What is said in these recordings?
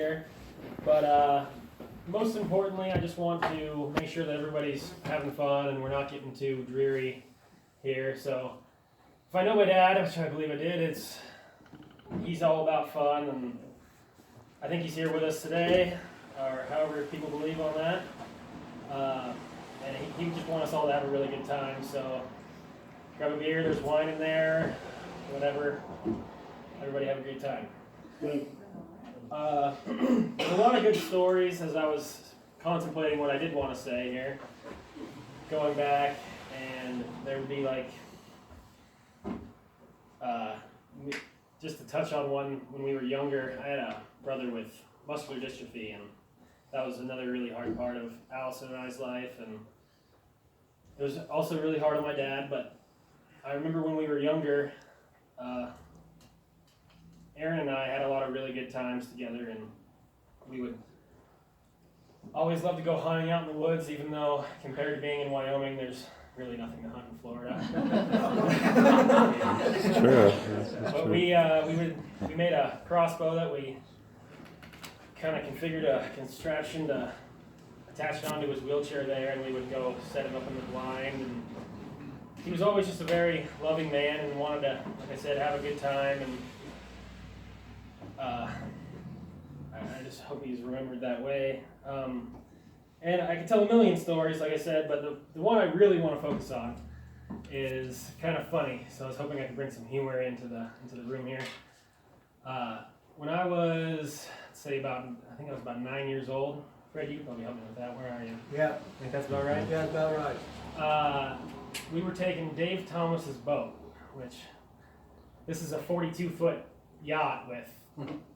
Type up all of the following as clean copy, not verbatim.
here. But most importantly, I just want to make sure that everybody's having fun and we're not getting too dreary here. So if I know my dad, which I believe I did, he's all about fun, and I think he's here with us today, or however people believe on that. And he just wants us all to have a really good time. So grab a beer, there's wine in there, whatever. Everybody have a great time. There's a lot of good stories as I was contemplating what I did want to say here. Going back, and there would be like, just to touch on one, when we were younger, I had a brother with muscular dystrophy, and that was another really hard part of Allison and I's life, and it was also really hard on my dad. But I remember when we were younger, Aaron and I had a lot of really good times together, and we would always love to go hunting out in the woods, even though compared to being in Wyoming, there's really nothing to hunt in Florida. It's true. But we made a crossbow that we kind of configured a contraption to attach it onto his wheelchair there, and we would go set him up in the blind. And he was always just a very loving man and wanted to, like I said, have a good time. And I just hope he's remembered that way. And I could tell a million stories, like I said, but the one I really want to focus on is kind of funny. So I was hoping I could bring some humor into the room here. When I was, let's say I think I was about 9 years old. Fred, you can probably help me with that. Where are you? Yeah. I think that's about right? Yeah, that's about right. We were taking Dave Thomas's boat, which this is a 42-foot yacht with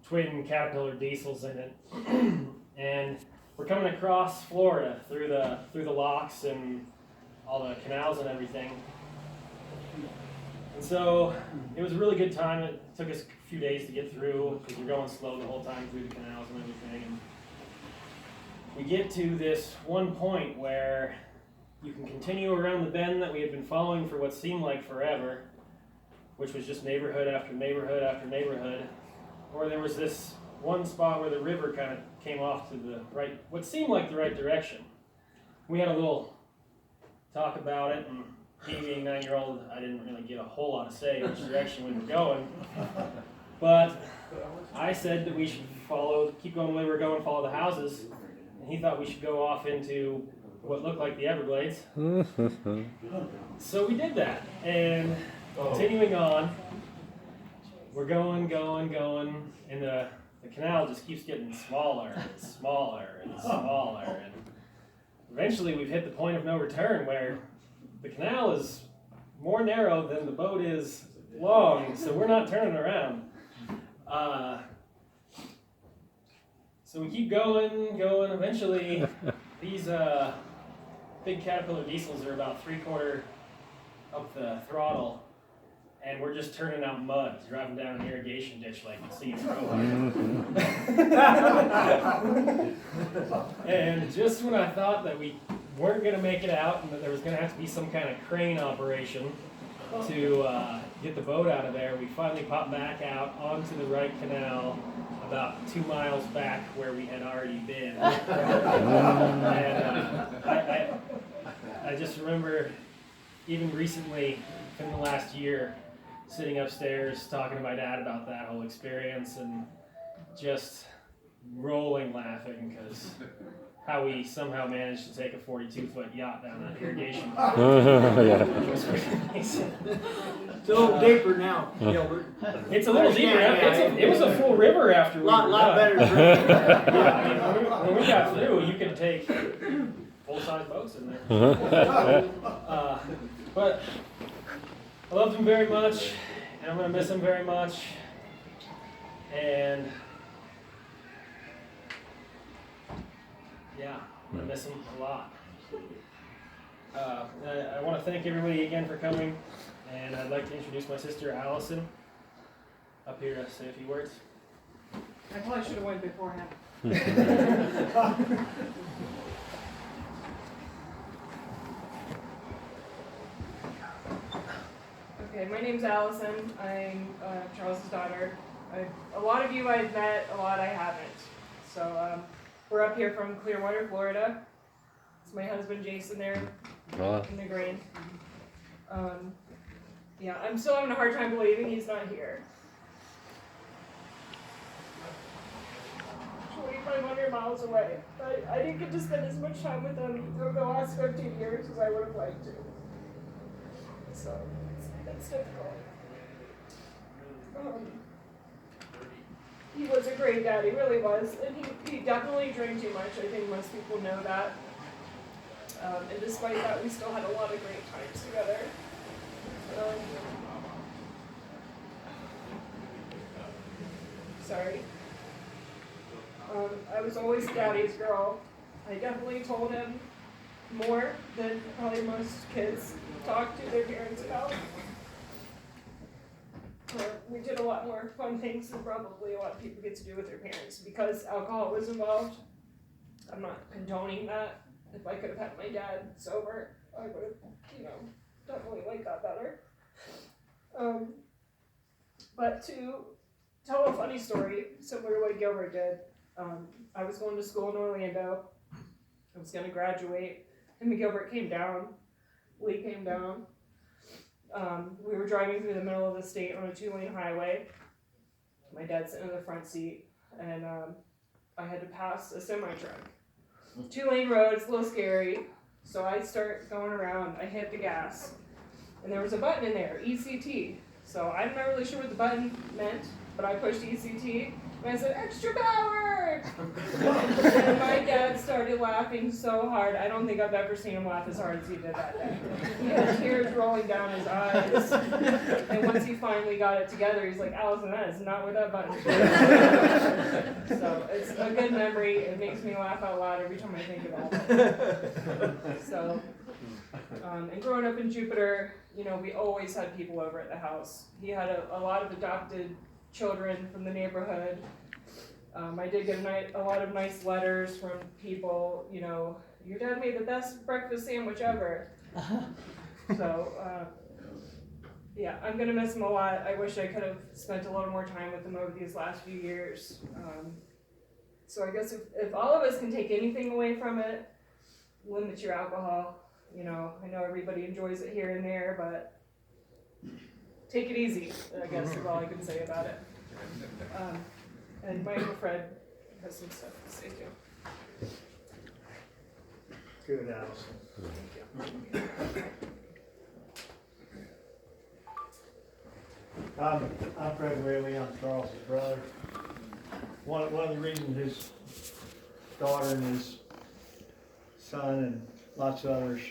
twin Caterpillar diesels in it. And we're coming across Florida through the locks and all the canals and everything. And so it was a really good time. It took us a few days to get through because you're going slow the whole time through the canals and everything. And we get to this one point where you can continue around the bend that we had been following for what seemed like forever, which was just neighborhood after neighborhood after neighborhood. Or there was this one spot where the river kind of came off to the right, what seemed like the right direction. We had a little talk about it, and me being 9-year-old, I didn't really get a whole lot of say in which direction we were going. But I said that we should keep going the way we were going, follow the houses, and he thought we should go off into what looked like the Everglades. So we did that, and continuing on, we're going, and the canal just keeps getting smaller and smaller and smaller, and eventually we've hit the point of no return where the canal is more narrow than the boat is long, so we're not turning around. So we keep going, eventually these big Caterpillar diesels are about 3/4 up the throttle, and we're just turning out mud, driving down an irrigation ditch like you see in Provo. And just when I thought that we weren't going to make it out and that there was going to have to be some kind of crane operation to get the boat out of there, we finally popped back out onto the right canal about 2 miles back where we had already been. And I just remember even recently, in the last year, sitting upstairs talking to my dad about that whole experience and just rolling laughing because how we somehow managed to take a 42-foot yacht down that irrigation. It was pretty amazing. It's a little deeper now, Gilbert. It's a little deeper. It was a full river after we were Lot done. better than Yeah, I mean, when we got through, you could take full-size boats in there. But I loved him very much, and I'm going to miss him very much. And yeah, I'm going to miss him a lot. I want to thank everybody again for coming, and I'd like to introduce my sister Allison up here to say a few words. I probably should have went beforehand. Okay, my name's Allison. I'm Charles's daughter. A lot of you I've met, a lot I haven't. So we're up here from Clearwater, Florida. It's my husband Jason there in the green. Yeah, I'm still having a hard time believing he's not here. 2,500 miles away. I didn't get to spend as much time with him over the last 15 years as I would have liked to. So it's difficult. He was a great dad, he really was, and he definitely drank too much. I think most people know that. And despite that, we still had a lot of great times together. Sorry. I was always daddy's girl. I definitely told him more than probably most kids talk to their parents about. We did a lot more fun things than probably a lot of people get to do with their parents because alcohol was involved. I'm not condoning that. If I could have had my dad sober, I would have, definitely liked that better. But to tell a funny story, similar to what Gilbert did, I was going to school in Orlando. I was going to graduate. Him and Gilbert came down. Lee came down. We were driving through the middle of the state on a 2-lane highway. My dad's sitting in the front seat, and I had to pass a semi-truck. 2-lane road, it's a little scary, so I start going around. I hit the gas, and there was a button in there, ECT. So I'm not really sure what the button meant, but I pushed ECT, and I said, "Extra power!" And my dad started laughing so hard. I don't think I've ever seen him laugh as hard as he did that day. He had tears rolling down his eyes. And once he finally got it together, he's like, "Allison, that is not what that button is." So it's a good memory. It makes me laugh out loud every time I think about it. So, and growing up in Jupiter, we always had people over at the house. He had a lot of adopted children from the neighborhood. I did get a lot of nice letters from people, "Your dad made the best breakfast sandwich ever." So, yeah, I'm going to miss him a lot. I wish I could have spent a little more time with him over these last few years. So I guess if all of us can take anything away from it, limit your alcohol. I know everybody enjoys it here and there, but take it easy, I guess is all I can say about it. And my Uncle Fred has some stuff to say too. Good, Allison. I'm Fred Whaley. I'm Charles's brother. One of the reasons his daughter and his son and lots of others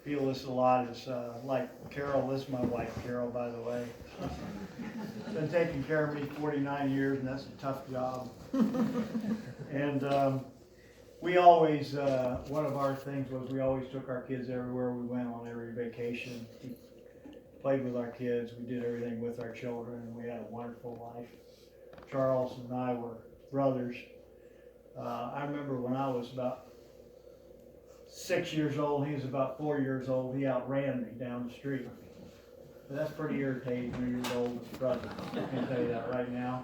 feel this a lot is like Carol. This is my wife, Carol, by the way. She's been taking care of me 49 years, and that's a tough job. And we always, one of our things was we always took our kids everywhere we went on every vacation. We played with our kids. We did everything with our children, and we had a wonderful life. Charles and I were brothers. I remember when I was about 6 years old, he was about 4 years old, he outran me down the street. But that's pretty irritating when you're your oldest brother, I can tell you that right now.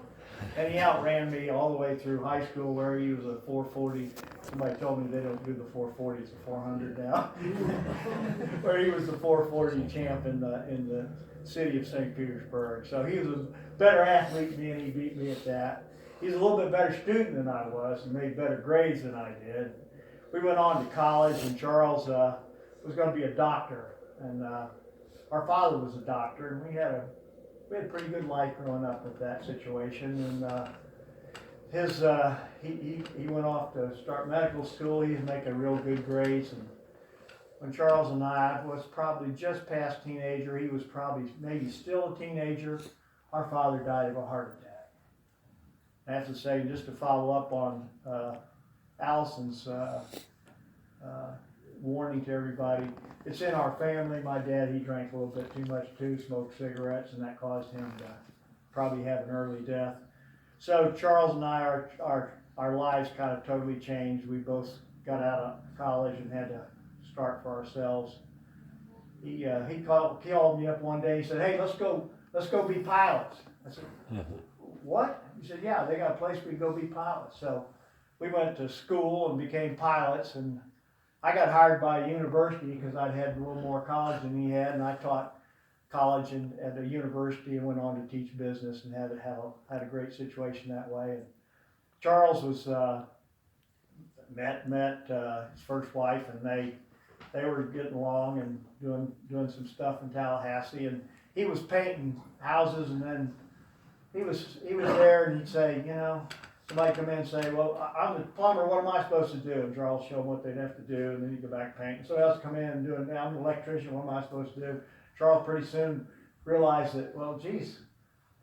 And he outran me all the way through high school where he was a 440. Somebody told me they don't do the 440, it's a 400 now. Where he was the 440 champ in the city of St. Petersburg. So he was a better athlete than me, and he beat me at that. He's a little bit better student than I was and made better grades than I did. We went on to college, and Charles was going to be a doctor, and our father was a doctor, and we had a pretty good life growing up with that situation. And he went off to start medical school. He was making real good grades, and when Charles and I was probably just past teenager, he was probably maybe still a teenager, our father died of a heart attack. I have to say, just to follow up on Allison's warning to everybody, it's in our family. My dad, he drank a little bit too much too, smoked cigarettes, and that caused him to probably have an early death. So Charles and I, our lives kind of totally changed. We both got out of college and had to start for ourselves. He called me up one day. He said, "Hey, let's go be pilots." I said, "What?" He He said, yeah, they got a place we can go be pilots. So we went to school and became pilots, and I got hired by a university because I'd had a little more college than he had, and I taught college at a university and went on to teach business and had a great situation that way. And Charles was met his first wife, and they were getting along and doing some stuff in Tallahassee, and he was painting houses, and then he was there, and he'd say, you know, somebody come in and say, well, I'm the plumber, what am I supposed to do? And Charles showed them what they'd have to do, and then he'd go back painting. Somebody else come in and do it, I'm an electrician, what am I supposed to do? Charles pretty soon realized that, well, geez,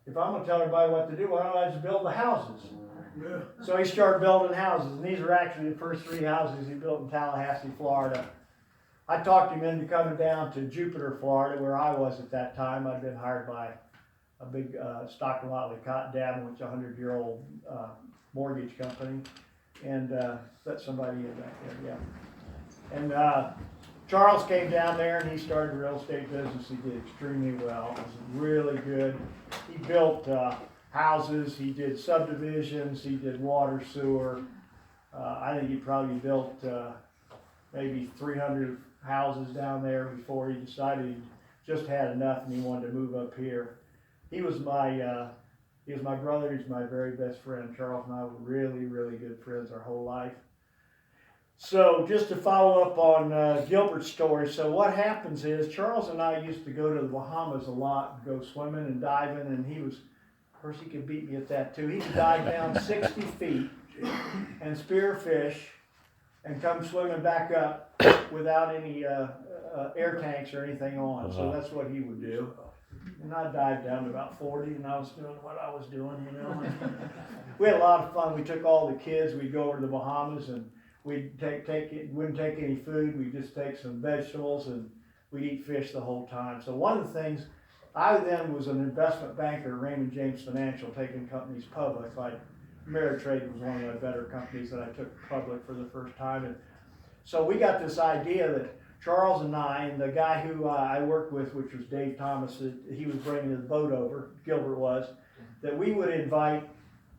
if I'm gonna tell everybody what to do, why don't I just build the houses? So he started building houses, and these are actually the first 3 houses he built in Tallahassee, Florida. I talked him into coming down to Jupiter, Florida, where I was at that time. I'd been hired by a big Stock and Watley Cotton Dam, which is a 100-year-old mortgage company, and that's somebody in back there, yeah. And Charles came down there and he started a real estate business. He did extremely well. It was really good. He built houses, he did subdivisions, he did water, sewer. I think he probably built maybe 300 houses down there before he decided he just had enough and he wanted to move up here. He was my brother. He's my very best friend. Charles and I were really, really good friends our whole life. So just to follow up on Gilbert's story, so what happens is Charles and I used to go to the Bahamas a lot, and go swimming and diving, and he was, of course he could beat me at that too. He could dive down 60 feet and spear fish and come swimming back up without any air tanks or anything on. So that's what he would do. And I dived down to about 40, and I was doing what I was doing, you know. We had a lot of fun. We took all the kids. We'd go over to the Bahamas, and we'd wouldn't take any food. We'd just take some vegetables, and we'd eat fish the whole time. So one of the things, I then was an investment banker at Raymond James Financial, taking companies public. Like Ameritrade was one of the better companies that I took public for the first time. And so we got this idea that Charles and I, and the guy who I worked with, which was Dave Thomas, he was bringing the boat over, Gilbert was, that we would invite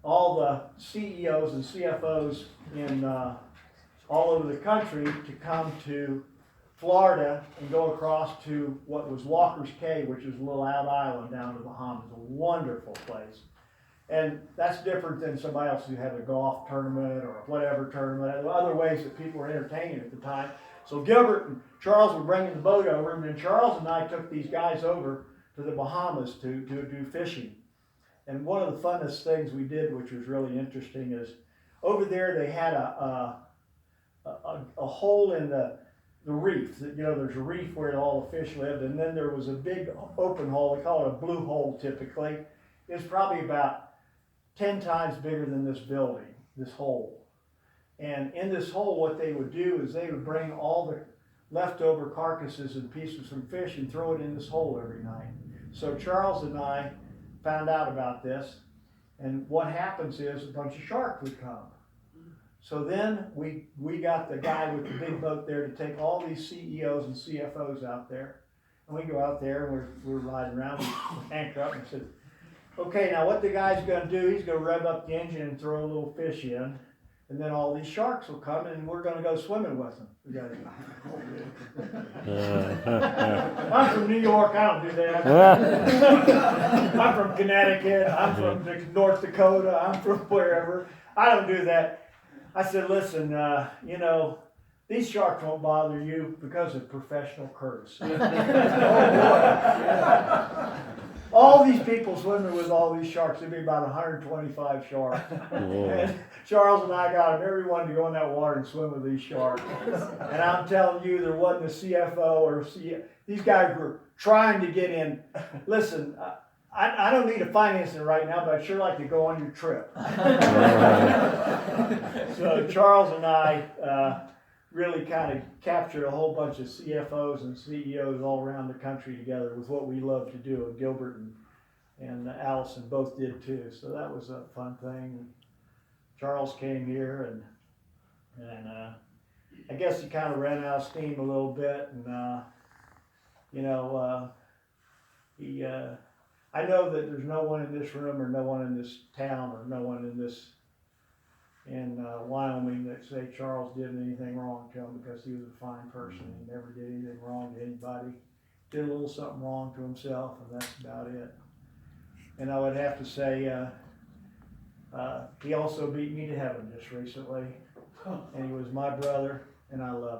all the CEOs and CFOs in all over the country to come to Florida and go across to what was Walker's Cay, which is a little out island down in the Bahamas, a wonderful place. And that's different than somebody else who had a golf tournament or whatever tournament, other ways that people were entertaining at the time. So Gilbert and Charles were bringing the boat over, and then Charles and I took these guys over to the Bahamas to do fishing. And one of the funnest things we did, which was really interesting, is over there they had a hole in the reef. You know, there's a reef where all the fish lived, and then there was a big open hole. We call it a blue hole typically. It's probably about 10 times bigger than this building, this hole. And in this hole, what they would do is they would bring all the leftover carcasses and pieces from fish and throw it in this hole every night. So Charles and I found out about this, and what happens is a bunch of sharks would come. So then we got the guy with the big boat there to take all these CEOs and CFOs out there, and we go out there and we're riding around, we anchor up and said, okay, now what the guy's gonna do, he's gonna rev up the engine and throw a little fish in, and then all these sharks will come and we're gonna go swimming with them. We gotta I'm from New York, I don't do that. I'm from Connecticut, I'm from North Dakota, I'm from wherever. I don't do that. I said, listen, you know, these sharks won't bother you because of professional courtesy. All these people swimming with all these sharks, there'd be about 125 sharks. And Charles and I got them, everyone to go in that water and swim with these sharks. And I'm telling you, there wasn't a CFO or these guys were trying to get in. Listen, I don't need a financing right now, but I'd sure like to go on your trip. So Charles and I really kind of captured a whole bunch of CFOs and CEOs all around the country together with what we love to do. And Gilbert and Allison both did too. So that was a fun thing. And Charles came here and I guess he kind of ran out of steam a little bit. And, you know, he I know that there's no one in this room or no one in this town or no one in Wyoming that say Charles did anything wrong to him, because he was a fine person. He never did anything wrong to anybody. Did a little something wrong to himself, and that's about it. And I would have to say, he also beat me to heaven just recently, and he was my brother, and I love